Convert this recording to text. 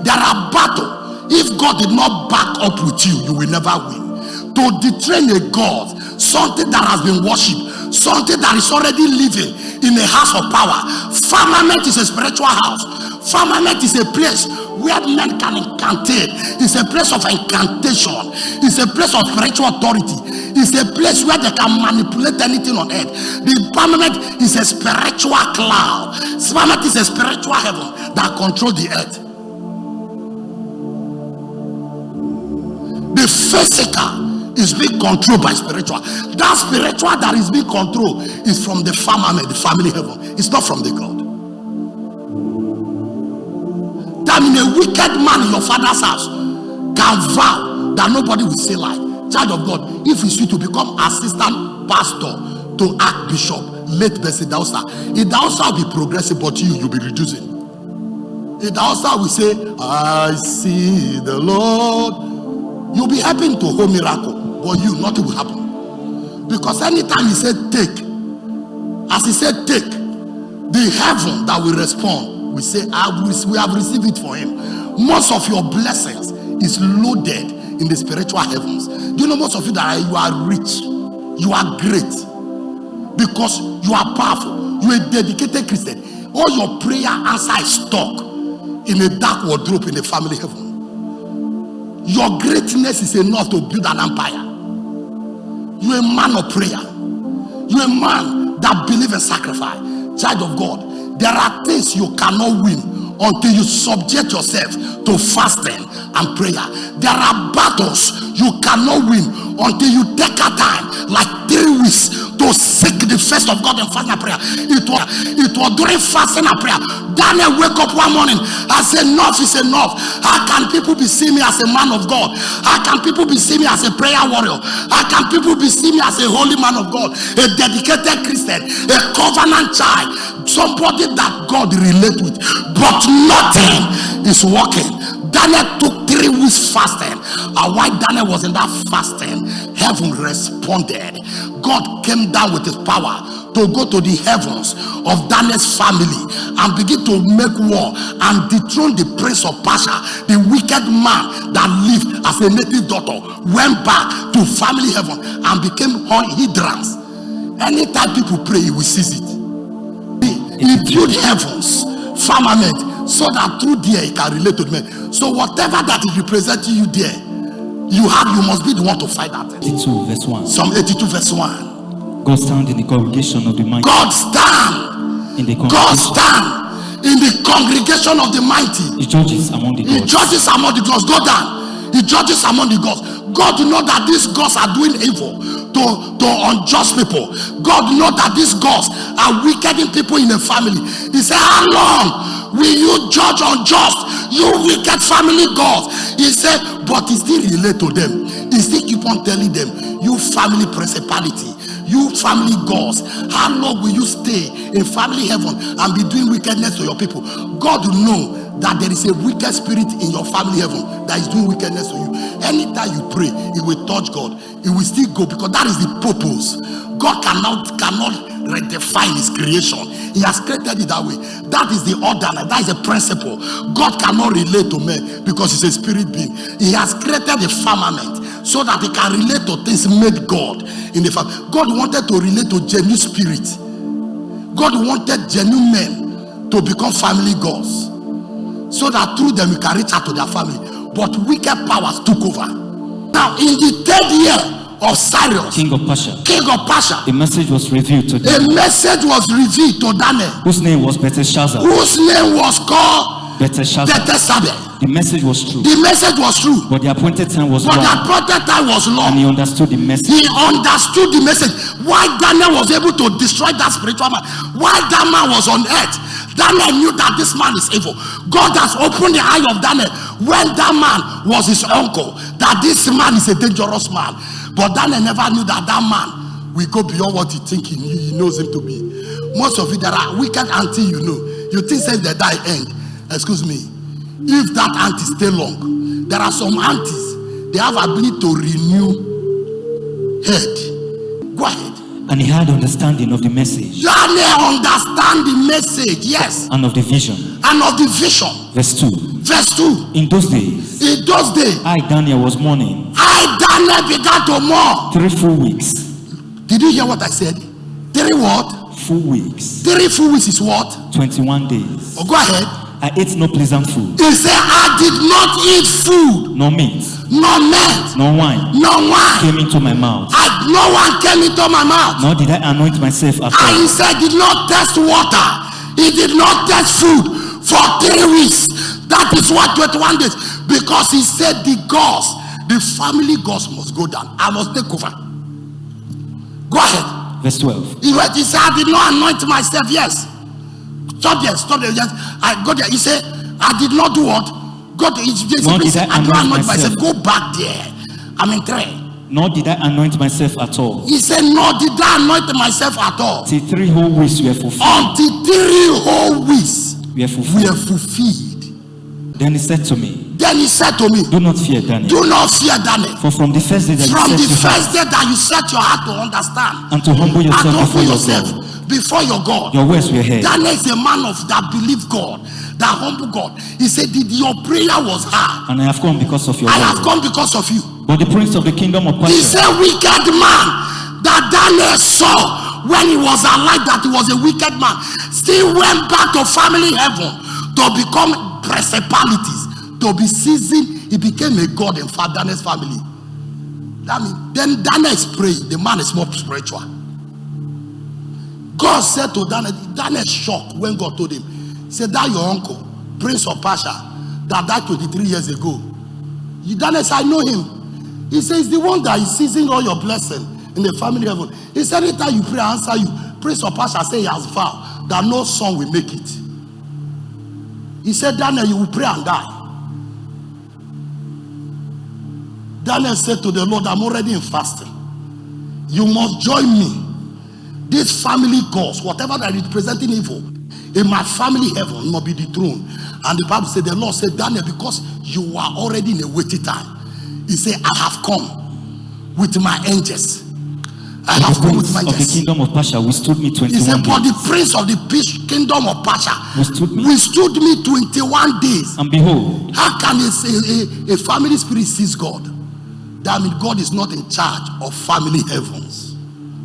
There are battles. If God did not back up with you, you will never win. To detrain a God, something that has been worshipped, something that is already living in a house of power. Firmament is a spiritual house. Firmament is a place where men can incantate. It's a place of incantation. It's a place of spiritual authority. It's a place where they can manipulate anything on earth. The firmament is a spiritual cloud. Firmament is a spiritual heaven that controls the earth. The physical is being controlled by spiritual. That spiritual that is being controlled is from the firmament, the family heaven. It's not from the God. That means a wicked man in your father's house can vow that nobody will say lie. Child of God, if it's you to become assistant pastor to archbishop, late Bessie Dausa, it also will be progressive, but you'll be reducing. It also will say, I see the Lord. You'll be helping to hold miracle, but you, nothing will happen. Because anytime he said take, as he said take, the heaven that will respond will say, we have received it for him. Most of your blessings is loaded in the spiritual heavens. Do you know most of you that you are rich, you are great, because you are powerful, you are a dedicated Christian. All your prayer answer is stuck in a dark wardrobe in the family heaven. Your greatness is enough to build an empire. You're a man of prayer. You're a man that believes in sacrifice. Child of God, there are things you cannot win until you subject yourself to fasting and prayer. There are battles you cannot win until you take a time like 3 weeks to seek the face of God and fast and prayer. It was during fasting and prayer. Daniel wake up one morning and say, enough is enough. How can people be seeing me as a man of God? How can people be seeing me as a prayer warrior? How can people be seeing me as a holy man of God, a dedicated Christian, a covenant child, somebody that God relate with, but nothing is working? Daniel took 3 weeks fasting, and while Daniel was in that fasting, heaven responded. God came down with his power to go to the heavens of Daniel's family and begin to make war and dethrone the prince of Persia. The wicked man that lived as a native daughter went back to family heaven and became hindrance. Anytime people pray, he will seize it. He built heavens, firmament, so that through there he can relate to men. So whatever that is representing you there, you must be the one to fight that. 82 verse 1. Psalm 82 verse 1. God stand in the congregation of the mighty. God stand in the congregation of the mighty. He judges among the gods. He judges among the gods. Go down. He judges among the gods. God know that these gods are doing evil to unjust people. God know that these gods are wickeding people in a family. He said, how long will you judge unjust, you wicked family gods? He said, but he still relate to them. He still keep on telling them, you family principality, you family gods, how long will you stay in family heaven and be doing wickedness to your people? God will know that there is a wicked spirit in your family heaven that is doing wickedness to you. Anytime you pray, it will touch God. It will still go, because that is the purpose. God cannot redefine his creation. He has created it that way. That is the order. That is the principle. God cannot relate to men because he's a spirit being. He has created the firmament so that he can relate to things made God in the firmament. God wanted to relate to genuine spirit. God wanted genuine men to become family gods, so that through them we can reach out to their family. But wicked powers took over. Now in the 3rd year of Cyrus, king of Persia, a message was revealed to Daniel. A message was revealed to Daniel, whose name was Belteshazzar. Whose name was called Belteshazzar. The message was true. The message was true. But the appointed time was long. And he understood the message. He understood the message. Why Daniel was able to destroy that spiritual man. Why that man was on earth. Daniel knew that this man is evil. God has opened the eye of Daniel when that man was his uncle, that this man is a dangerous man. But Daniel never knew that that man will go beyond what he thinks he knows him to be. Most of you that are wicked auntie, you know, you think say they die end. Excuse me. If that auntie stay long, there are some aunties, they have ability to renew head. Go ahead. And he had understanding of the message. Daniel understand the message, yes. And of the vision. And of the vision. Verse 2. Verse 2. In those days, I, Daniel, was mourning. I, Daniel, began to mourn. 3 full weeks. Did you hear what I said? 3 what? Full weeks. 3 full weeks is what? 21 days. Oh, go ahead. I ate no pleasant food. He said, I did not eat food. No meat. No meat. No wine. No wine. Came into my mouth. No one came into my mouth. Nor did I anoint myself at all. And he said, did not taste water. He did not taste food for 3 weeks. That is what 21 days. Because he said the gods, the family gods must go down. I must take over. Go ahead. Verse 12. He said, I did not anoint myself. Yes. Stop there. Yes. I got there. He said, I did not do what? Go to Nor did I anoint myself. Go back there. I'm in 3. Nor did I anoint myself at all. He said, nor did I anoint myself at all. Till 3 whole weeks were fulfilled. Until 3 whole weeks were fulfilled. Then he said to me, do not fear, Daniel. Do not fear, Daniel. For from the first day that you set your heart to understand and to humble yourself before your God, your words were heard. Daniel is a man of that believe God, that humble God. He said, your prayer was hard. And I have come because of your word. I have come because of you. But the prince of the kingdom of Persia, he said, wicked man that Daniel saw when he was alive, that he was a wicked man, still went back to family heaven to become principalities, to be seasoned. He became a god in Daniel's family. That means then Daniel is praying. The man is more spiritual. God said to Daniel shocked when God told him. He said, that your uncle, Prince of Persia, that died 23 years ago. Daniel said, I know him. He says, the one that is seizing all your blessing in the family heaven. He said, anytime you pray, I answer you. Prince of Persia said he has vowed that no son will make it. He said, Daniel, you will pray and die. Daniel said to the Lord, I'm already in fasting. You must join me. This family cause, whatever that is presenting evil in my family heaven, must be dethroned. And the Bible said, the Lord said, Daniel, because you are already in a waiting time. He said, I have come with my angels. I have come with my angels. The kingdom of Persia withstood me 21 days. He said, but the prince of the kingdom of Persia withstood me 21 days. And behold, how can a family spirit seize God? That means God is not in charge of family heavens.